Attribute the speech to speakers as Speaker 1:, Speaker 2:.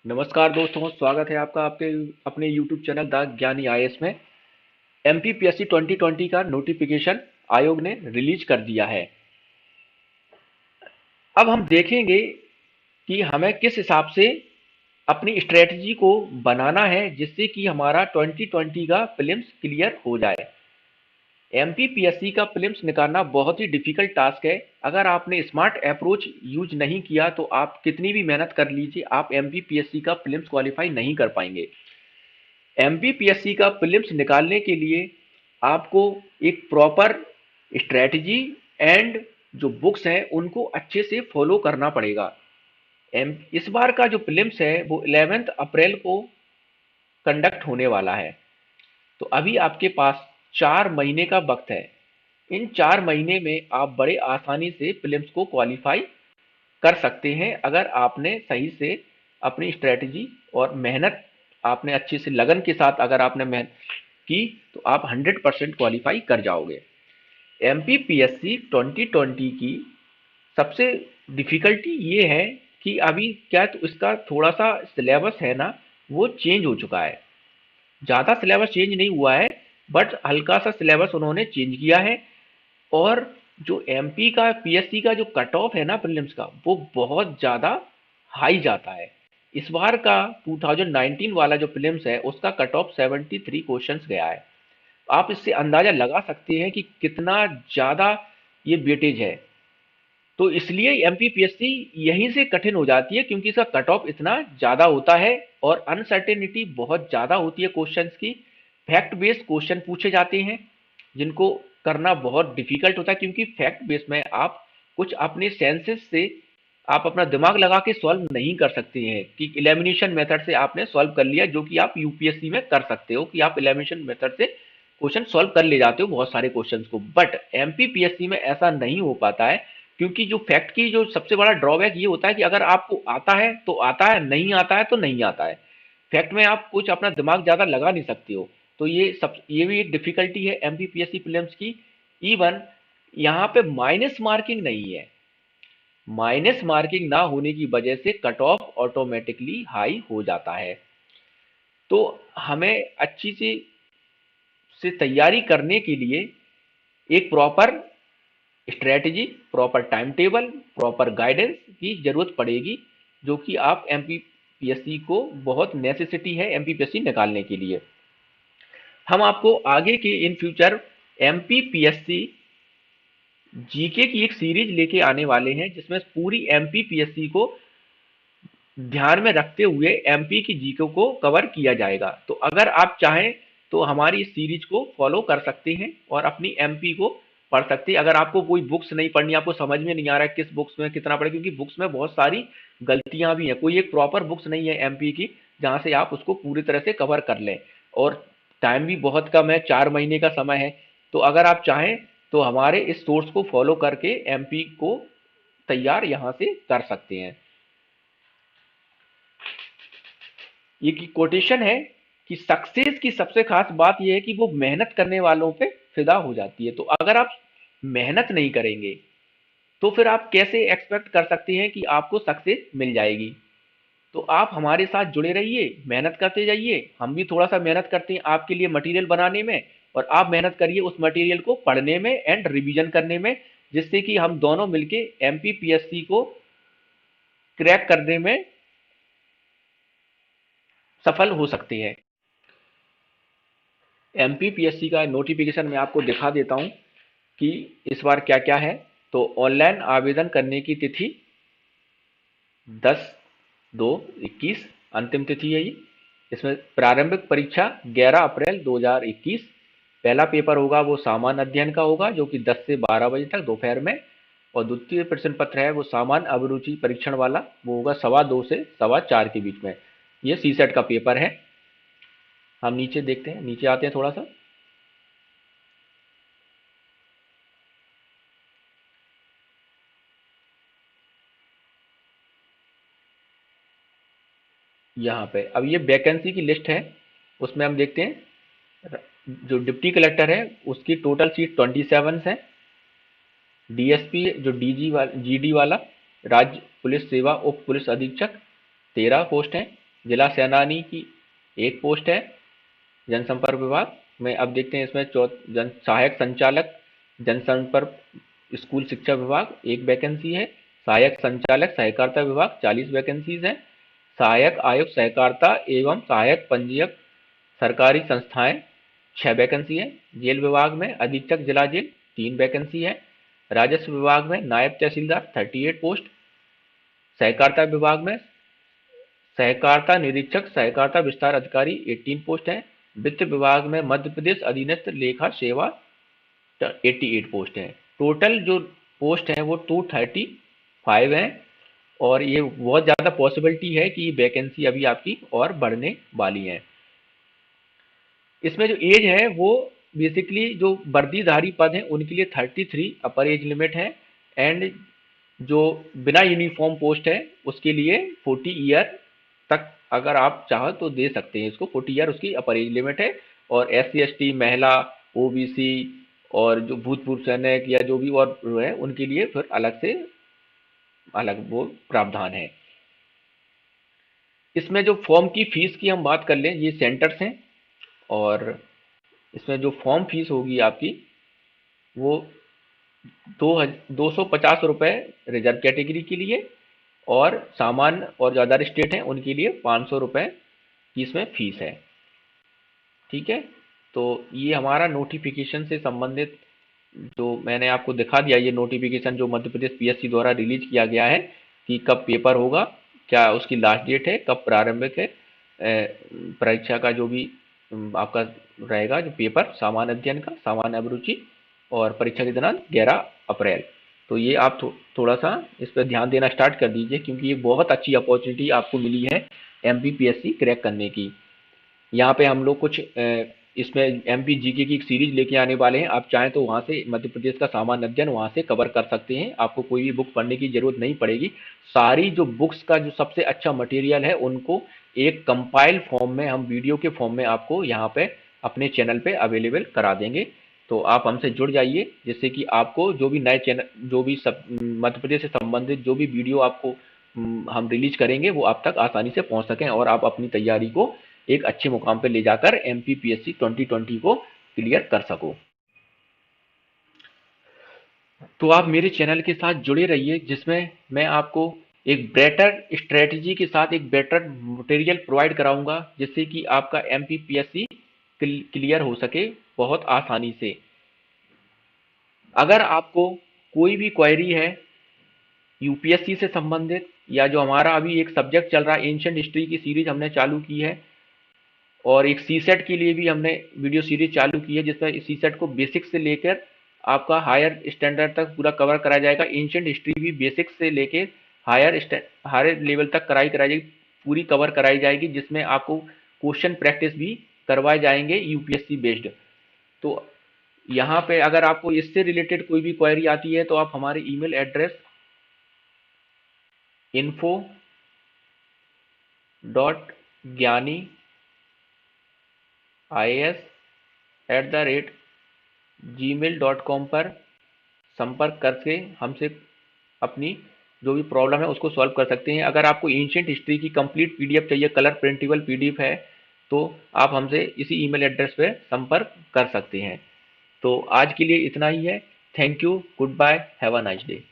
Speaker 1: नमस्कार दोस्तों, स्वागत है आपका आपके अपने YouTube चैनल द ज्ञानी आईएएस में। एमपीपीएससी 2020 का नोटिफिकेशन आयोग ने रिलीज कर दिया है। अब हम देखेंगे कि हमें किस हिसाब से अपनी स्ट्रेटजी को बनाना है जिससे कि हमारा 2020 का प्रीलिम्स क्लियर हो जाए। एमपीपीएससी का प्रीलिम्स निकालना बहुत ही डिफिकल्ट टास्क है। अगर आपने स्मार्ट अप्रोच यूज नहीं किया तो आप कितनी भी मेहनत कर लीजिए, आप एमपीपीएससी का प्रीलिम्स क्वालिफाई नहीं कर पाएंगे। एमपीपीएससी का प्रीलिम्स निकालने के लिए आपको एक प्रॉपर स्ट्रेटजी एंड जो बुक्स हैं उनको अच्छे से फॉलो करना पड़ेगा। इस बार का जो प्रीलिम्स है वो 11 अप्रैल को कंडक्ट होने वाला है। तो अभी आपके पास 4 महीने का वक्त है। इन 4 महीने में आप बड़े आसानी से प्रीलिम्स को क्वालिफाई कर सकते हैं अगर आपने सही से अपनी स्ट्रेटजी और मेहनत, आपने अच्छे से लगन के साथ अगर आपने मेहनत की तो आप 100% क्वालिफाई कर जाओगे। एमपीपीएससी 2020 की सबसे डिफिकल्टी ये है कि अभी क्या तो इसका थोड़ा सा सिलेबस है ना, वो चेंज हो चुका है। ज़्यादा सिलेबस चेंज नहीं हुआ है, बट हल्का सा सिलेबस उन्होंने चेंज किया है। और जो एमपी का पीएससी का जो कट ऑफ है ना प्रीलिम्स का, वो बहुत ज़्यादा हाई जाता है। इस बार का 2019 वाला जो प्रीलिम्स है उसका कट ऑफ 73 क्वेश्चंस गया है। आप इससे अंदाजा लगा सकते हैं कि कितना ज़्यादा ये वेटेज है। तो इसलिए एमपीपीएससी यहीं से कठिन हो जाती है क्योंकि इसका कट ऑफ इतना ज़्यादा होता है और अनसर्टेनिटी बहुत ज़्यादा होती है क्वेश्चंस की। फैक्ट बेस्ड क्वेश्चन पूछे जाते हैं जिनको करना बहुत डिफिकल्ट होता है क्योंकि फैक्ट बेस में आप कुछ अपने सेंसेस से आप अपना दिमाग लगा के सॉल्व नहीं कर सकते हैं कि एलिमिनेशन मेथड से आपने सॉल्व कर लिया, जो कि आप यूपीएससी में कर सकते हो कि आप एलिमिनेशन मेथड से क्वेश्चन सॉल्व कर ले जाते हो बहुत सारे क्वेश्चंस को। बट एमपीपीएससी में ऐसा नहीं हो पाता है क्योंकि जो फैक्ट की जो सबसे बड़ा ड्रॉबैक ये होता है कि अगर आपको आता है तो आता है, नहीं आता है तो नहीं आता है। फैक्ट में आप कुछ अपना दिमाग ज़्यादा लगा नहीं सकते हो। तो ये भी एक डिफिकल्टी है एमपीपीएससी प्रीलिम्स की। इवन यहाँ पे माइनस मार्किंग नहीं है। माइनस मार्किंग ना होने की वजह से कट ऑफ ऑटोमेटिकली हाई हो जाता है। तो हमें अच्छी से तैयारी करने के लिए एक proper strategy, proper time table, proper guidance की जरूरत पड़ेगी, जो कि आप एमपीपीएससी को बहुत नेसेसिटी है एमपीपीएससी निकालने के लिए। हम आपको आगे के इन फ्यूचर एमपीपीएससी जीके की एक सीरीज लेके आने वाले हैं जिसमें पूरी एमपीपीएससी को ध्यान में रखते हुए एमपी की जीके को कवर किया जाएगा। तो अगर आप चाहें तो हमारी इस सीरीज को फॉलो कर सकते हैं और अपनी एमपी को पढ़ सकते हैं। अगर आपको कोई बुक्स नहीं पढ़नी, आपको समझ में नहीं आ रहा है किस बुक्स में कितना पढ़े, क्योंकि बुक्स में बहुत सारी गलतियां भी हैं, कोई एक प्रॉपर बुक्स नहीं है एमपी की जहां से आप उसको पूरी तरह से कवर कर लें। और टाइम भी बहुत कम है, 4 महीने का समय है। तो अगर आप चाहें तो हमारे इस सोर्स को फॉलो करके एमपी को तैयार यहाँ से कर सकते हैं। ये की कोटेशन है कि सक्सेस की सबसे खास बात यह है कि वो मेहनत करने वालों पे फिदा हो जाती है। तो अगर आप मेहनत नहीं करेंगे तो फिर आप कैसे एक्सपेक्ट कर सकते हैं कि आपको सक्सेस मिल जाएगी। तो आप हमारे साथ जुड़े रहिए, मेहनत करते जाइए, हम भी थोड़ा सा मेहनत करते हैं आपके लिए मटेरियल बनाने में, और आप मेहनत करिए उस मटेरियल को पढ़ने में एंड रिवीजन करने में, जिससे कि हम दोनों मिलके एमपीपीएससी को क्रैक करने में सफल हो सकते हैं। एमपीपीएससी का नोटिफिकेशन मैं आपको दिखा देता हूं कि इस बार क्या क्या है। तो ऑनलाइन आवेदन करने की तिथि 10/2/21 अंतिम तिथि है ये। इसमें प्रारंभिक परीक्षा 11 अप्रैल 2021। पहला पेपर होगा वो सामान्य अध्ययन का होगा जो कि 10 से 12 बजे तक दोपहर में। और द्वितीय प्रश्न पत्र है वो सामान्य अभिरुचि परीक्षण वाला, वो होगा 2:15 से 4:15 के बीच में। ये सीसेट का पेपर है। हम नीचे देखते हैं, नीचे आते हैं थोड़ा सा। यहाँ पे अब ये वैकेंसी की लिस्ट है, उसमें हम देखते हैं जो डिप्टी कलेक्टर है उसकी टोटल सीट 27 है। डीएसपी जो जीडी वाला, राज्य पुलिस सेवा उप पुलिस अधीक्षक 13 पोस्ट हैं। जिला सेनानी की एक पोस्ट है जनसंपर्क विभाग में। अब देखते हैं इसमें सहायक संचालक जनसंपर्क स्कूल शिक्षा विभाग एक वैकेंसी है। सहायक संचालक सहकारिता विभाग 40 वैकेंसीज हैं। सहायक आयुक्त सहकारिता एवं सहायक पंजीयक सरकारी संस्थाएं 6 वैकेंसी है। जेल विभाग में अधीक्षक जिला जेल 3 वैकेंसी है। राजस्व विभाग में नायब तहसीलदार 38 पोस्ट। सहकारिता विभाग में सहकारिता निरीक्षक सहकारिता विस्तार अधिकारी 18 पोस्ट है। वित्त विभाग में मध्य प्रदेश अधीनस्थ लेखा सेवा 88 पोस्ट है। टोटल जो पोस्ट है वो 235 है और ये बहुत ज़्यादा पॉसिबिलिटी है कि वैकेंसी अभी आपकी और बढ़ने वाली है। इसमें जो एज है वो बेसिकली जो वर्दीधारी पद हैं उनके लिए 33 अपर एज लिमिट है एंड जो बिना यूनिफॉर्म पोस्ट है उसके लिए 40 ईयर तक अगर आप चाहो तो दे सकते हैं इसको। 40 ईयर उसकी अपर एज लिमिट है। और SC ST महिला OBC और जो भूतपूर्व सैनिक या जो भी और है उनके लिए फिर अलग से अलग वो प्रावधान है। इसमें जो फॉर्म की फीस की हम बात कर लें, ये सेंटर्स हैं और इसमें जो फॉर्म फीस होगी आपकी वो 250 रुपये रिजर्व कैटेगरी के लिए और सामान्य और जो अदर स्टेट हैं उनके लिए 500 रुपये की इसमें फीस है। ठीक है, तो ये हमारा नोटिफिकेशन से संबंधित जो मैंने आपको दिखा दिया, ये नोटिफिकेशन जो मध्य प्रदेश PSC द्वारा रिलीज किया गया है कि कब पेपर होगा, क्या उसकी लास्ट डेट है, कब प्रारंभिक है परीक्षा का जो भी आपका रहेगा जो पेपर सामान्य अध्ययन का, सामान्य अभिरुचि और परीक्षा की दिनांक 11 अप्रैल। तो ये आप थोड़ा सा इस पर ध्यान देना स्टार्ट कर दीजिए क्योंकि ये बहुत अच्छी अपॉर्चुनिटी आपको मिली है MPPSC क्रैक करने की। यहाँ पे हम लोग कुछ इसमें MP GK की एक सीरीज लेके आने वाले हैं। आप चाहें तो वहाँ से मध्य प्रदेश का सामान्य अध्ययन वहाँ से कवर कर सकते हैं। आपको कोई भी बुक पढ़ने की जरूरत नहीं पड़ेगी। सारी जो बुक्स का जो सबसे अच्छा मटेरियल है उनको एक कंपाइल फॉर्म में हम वीडियो के फॉर्म में आपको यहाँ पे अपने चैनल पे अवेलेबल करा देंगे। तो आप हमसे जुड़ जाइए जिससे कि आपको जो भी नए चैनल जो भी मध्य प्रदेश से संबंधित जो भी वीडियो आपको हम रिलीज करेंगे वो आप तक आसानी से पहुँच सकें और आप अपनी तैयारी को एक अच्छे मुकाम पर ले जाकर MPPSC 2020 को क्लियर कर सको। तो आप मेरे चैनल के साथ जुड़े रहिए जिसमें मैं आपको एक बेटर स्ट्रेटजी के साथ एक बेटर मटेरियल प्रोवाइड कराऊंगा जिससे कि आपका MPPSC क्लियर हो सके बहुत आसानी से। अगर आपको कोई भी क्वेरी है UPSC से संबंधित या जो हमारा अभी एक सब्जेक्ट चल रहा है एंशिएंट हिस्ट्री की सीरीज हमने चालू की है और एक CSET के लिए भी हमने वीडियो सीरीज चालू की है जिसमें CSET को बेसिक से लेकर आपका हायर स्टैंडर्ड तक पूरा कवर कराया जाएगा। एंशिएंट हिस्ट्री भी बेसिक से लेकर हायर लेवल तक कराई जाएगी, पूरी कवर कराई जाएगी जिसमें आपको क्वेश्चन प्रैक्टिस भी करवाए जाएंगे UPSC बेस्ड। तो यहाँ पे अगर आपको इससे रिलेटेड कोई भी क्वेरी आती है तो आप हमारे ईमेल एड्रेस info.gyaniis@gmail.com पर संपर्क करके हमसे अपनी जो भी प्रॉब्लम है उसको सॉल्व कर सकते हैं। अगर आपको एंशिएंट हिस्ट्री की कंप्लीट PDF चाहिए, कलर प्रिंटेबल PDF है तो आप हमसे इसी ईमेल एड्रेस पे संपर्क कर सकते हैं। तो आज के लिए इतना ही है। Thank you, good bye, have a nice day.